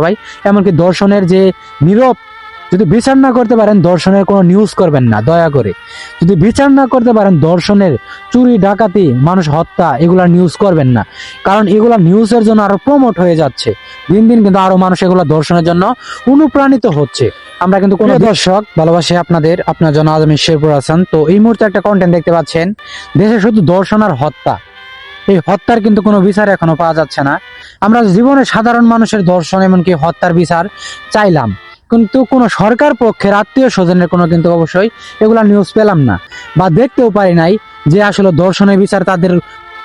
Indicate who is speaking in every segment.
Speaker 1: সবাই। এমনকি দর্শনের যে নীরব, যদি বিচার না করতে পারেন দর্শনের কোনো নিউজ করবেন না দয়া করে। যদি বিচার না করতে পারেন দর্শনের চুরি ডাকাতি মানুষ হত্যা এগুলা নিউজ করবেন না, কারণ এগুলা নিউজের জন্য আরো প্রমোট হয়ে যাচ্ছে। দিন দিন কিন্তু আরো মানুষ এগুলা দর্শনের জন্য অনুপ্রাণিত হচ্ছে। আমরা কিন্তু কোনো দর্শক ভালোবাসি আপনার জন্য আজ আমি শেরপুর হাসান। তো এই মুহূর্তে একটা কন্টেন্ট দেখতে পাচ্ছেন, দেশে শুধু দর্শন আর হত্যা, এই হত্যার কিন্তু কোনো বিচার এখনো পাওয়া যাচ্ছে না। আমরা জীবনে সাধারণ মানুষের ধর্ষণ এমনকি হত্যার বিচার চাইলাম, কিন্তু কোনো সরকার পক্ষের আত্মীয় স্বজনের কোনো কিন্তু অবশ্যই এগুলা নিউজ পেলাম না, বা দেখতেও পারি নাই যে আসলে ধর্ষণের বিচার তাদের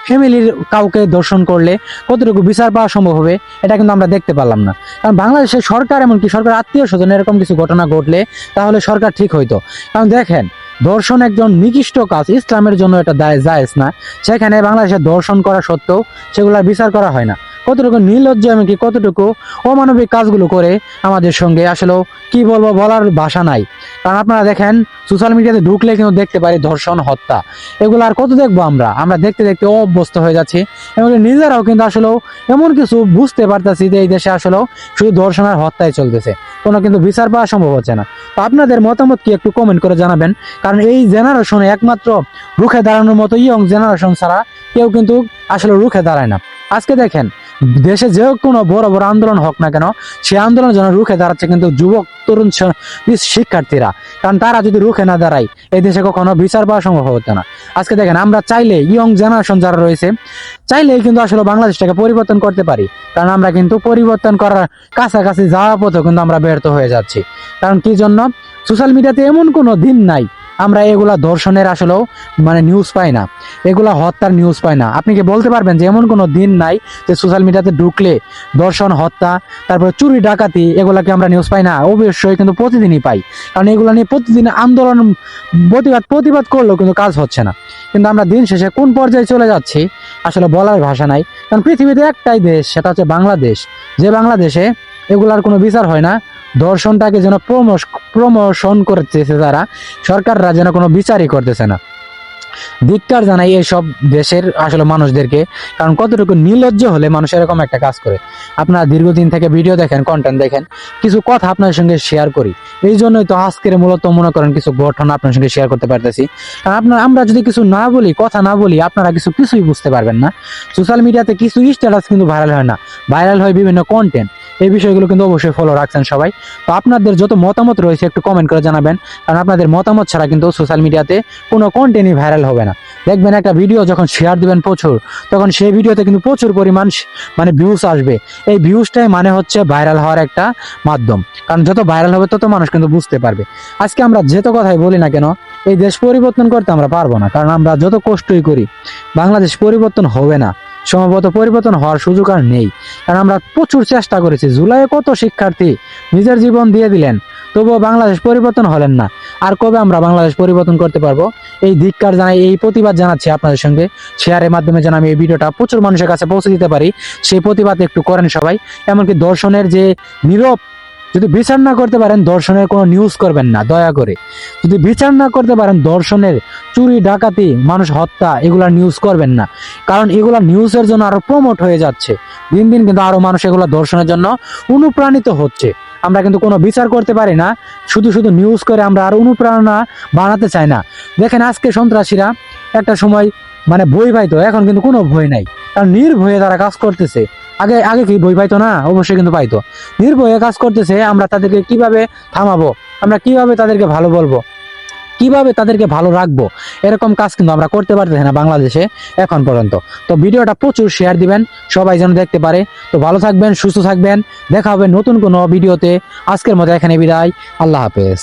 Speaker 1: ফ্যামিলির কাউকে দর্শন করলে কতটুকু বিচার পাওয়া সম্ভব হবে, এটা কিন্তু আমরা দেখতে পারলাম না। কারণ বাংলাদেশের সরকার এমনকি সরকার আত্মীয় স্বজন এরকম কিছু ঘটনা ঘটলে তাহলে সরকার ঠিক হইতো। কারণ দেখেন, দর্শন একজন নিকৃষ্ট কাজ, ইসলামের জন্য এটা জায়েজ না। সেখানে বাংলাদেশে দর্শন করা সত্ত্বেও সেগুলোর বিচার করা হয় না। কতটুকু নির্লজ্জ এমনকি কতটুকু অমানবিক কাজগুলো করে আমাদের সঙ্গে, আসলেও কি বলবো, বলার ভাষা নাই। কারণ আপনারা দেখেন, সোশ্যাল মিডিয়াতে ঢুকলে কিন্তু দেখতে পারি ধর্ষণ হত্যা, এগুলো আর কত দেখবো আমরা আমরা দেখতে দেখতে অভ্যস্ত হয়ে যাচ্ছি। এবং নিজেরাও কিন্তু আসলেও এমন কিছু বুঝতে পারতেছি যে এই দেশে আসলেও শুধু ধর্ষণ আর হত্যাই চলতেছে, কোনো কিন্তু বিচার পাওয়া সম্ভব হচ্ছে না। তো আপনাদের মতামত কি একটু কমেন্ট করে জানাবেন, কারণ এই জেনারেশনে একমাত্র রুখে দাঁড়ানোর মতো ইয়ং জেনারেশন ছাড়া কেউ কিন্তু আসলে রুখে দাঁড়ায় না। আজকে দেখেন, দেশে যে কোনো বড় বড় আন্দোলন হোক না কেন, সেই আন্দোলনের জন্য রুখে দাঁড়াচ্ছে কিন্তু যুবক তরুণ শিক্ষার্থীরা। কারণ তারা যদি রুখে না দাঁড়ায় এই দেশে কখনো বিচার পাওয়া সম্ভব হতো না। আজকে দেখেন, আমরা চাইলে ইয়ং জেনারেশন যারা রয়েছে চাইলেই কিন্তু আসলে বাংলাদেশটাকে পরিবর্তন করতে পারি। কারণ আমরা কিন্তু পরিবর্তন করার কাছাকাছি যাওয়া পথে কিন্তু আমরা ব্যর্থ হয়ে যাচ্ছি। কারণ কি জন্য, সোশ্যাল মিডিয়াতে এমন কোনো দিন নাই আমরা এগুলা ধর্ষণের আসলেও নিউজ পাই না, এগুলা হত্যার নিউজ পাই না। আপনি কি বলতে পারবেন যে এমন কোনো দিন নাই যে সোশ্যাল মিডিয়াতে ঢুকলে ধর্ষণ হত্যা তারপর চুরি ডাকাতি এগুলাকে আমরা নিউজ পাই না? অবশ্যই কিন্তু প্রতিদিনই পাই। কারণ এগুলো নিয়ে প্রতিদিন আন্দোলন প্রতিবাদ করলেও কিন্তু কাজ হচ্ছে না। কিন্তু আমরা দিন শেষে কোন পর্যায়ে চলে যাচ্ছি আসলে বলার ভাষা নাই। কারণ পৃথিবীতে একটাই দেশ, সেটা হচ্ছে বাংলাদেশ, যে বাংলাদেশে এগুলার কোনো বিচার হয় না। ধর্ষণটাকে যেন প্রমোশন করতেছে যারা, সরকাররা যেন কোনো বিচারই করতেছে না। ধিক্কার জানাই এইসব দেশের আসলে মানুষদেরকে। কারণ কতটুকু নির্লজ্জ হলে মানুষ এরকম একটা কাজ করে। আপনারা দীর্ঘদিন থেকে ভিডিও দেখেন, কন্টেন্ট দেখেন, কিছু কথা আপনার সঙ্গে শেয়ার করি, এই জন্যই তো আজকের মূলত মনে করেন কিছু ঘটনা আপনার সঙ্গে শেয়ার করতে পারতেছি। কারণ আমরা যদি কিছু না বলি, কথা না বলি, আপনারা কিছুই বুঝতে পারবেন না। সোশ্যাল মিডিয়াতে কিছু স্ট্যাটাস কিন্তু ভাইরাল হয় না, ভাইরাল হয় বিভিন্ন কন্টেন্ট। এই বিষয়গুলো কিন্তু অবশ্যই ফলো রাখছেন সবাই। তো আপনাদের যত মতামত রয়েছে একটু কমেন্ট করে জানাবেন, কারণ আপনাদের মতামত ছাড়া কিন্তু সোশ্যাল মিডিয়াতে কোনো কন্টেন্টই ভাইরাল হবে না। দেখবেন একটা ভিডিও যখন শেয়ার দিবেন প্রচুর, তখন সেই ভিডিওতে কিন্তু প্রচুর পরিমাণ ভিউজ আসবে। এই ভিউজটাই হচ্ছে ভাইরাল হওয়ার একটা মাধ্যম। কারণ যত ভাইরাল হবে তত মানুষ কিন্তু বুঝতে পারবে। আজকে আমরা যেত কথাই বলি না কেন, এই দেশ পরিবর্তন করতে আমরা পারবো না। কারণ আমরা যত কষ্টই করি বাংলাদেশ পরিবর্তন হবে না, সম্ভবত পরিবর্তন হওয়ার সুযোগ আর নেই। কারণ আমরা প্রচুর চেষ্টা করেছি, জুলাইয়ে কত শিক্ষার্থী নিজের জীবন দিয়ে দিলেন, তবুও বাংলাদেশ পরিবর্তন হলেন না। আর কবে আমরা বাংলাদেশ পরিবর্তন করতে পারবো? এই ধিক্কার জানাই, এই প্রতিবাদ জানাচ্ছি আপনাদের সঙ্গে। শেয়ারের মাধ্যমে যেন আমি এই ভিডিওটা প্রচুর মানুষের কাছে পৌঁছে দিতে পারি, সেই প্রতিবাদ একটু করেন সবাই। এমনকি দর্শনের যে নীরব, যদি বিচার না করতে পারেন দর্শনের কোনো নিউজ করবেন না দয়া করে। যদি বিচার না করতে পারেন দর্শনের চুরি ডাকাতি মানুষ হত্যা এগুলা নিউজ করবেন না, কারণ এগুলা নিউজের জন্য আরো প্রমোট হয়ে যাচ্ছে। দিন দিন কিন্তু আরো মানুষ এগুলা দর্শনের জন্য অনুপ্রাণিত হচ্ছে। আমরা কিন্তু কোনো বিচার করতে পারি না, শুধু শুধু নিউজ করে আমরা আর অনুপ্রেরণা বানাতে চাই না। দেখেন, আজকে সন্ত্রাসীরা একটা সময় ভয় পাইতো, এখন কিন্তু কোনো ভয় নাই। কারণ নির্ভয়ে তারা কাজ করতেছে। আগে আগে কি ভয় পাইতো না? অবশ্যই কিন্তু পাইতো। নির্ভয়ে কাজ করতেছে। আমরা তাদেরকে কিভাবে থামাবো, আমরা কিভাবে তাদেরকে ভালো বলবো, কিভাবে তাদেরকে ভালো রাখবো, এরকম কাজ কিন্তু আমরা করতে পারতেছি না বাংলাদেশে এখন পর্যন্ত। তো ভিডিওটা প্রচুর শেয়ার দিবেন, সবাই যেন দেখতে পারে। তো ভালো থাকবেন, সুস্থ থাকবেন, দেখা হবে নতুন কোনো ভিডিওতে। আজকের মতো এখানে বিদায়, আল্লাহ হাফেজ।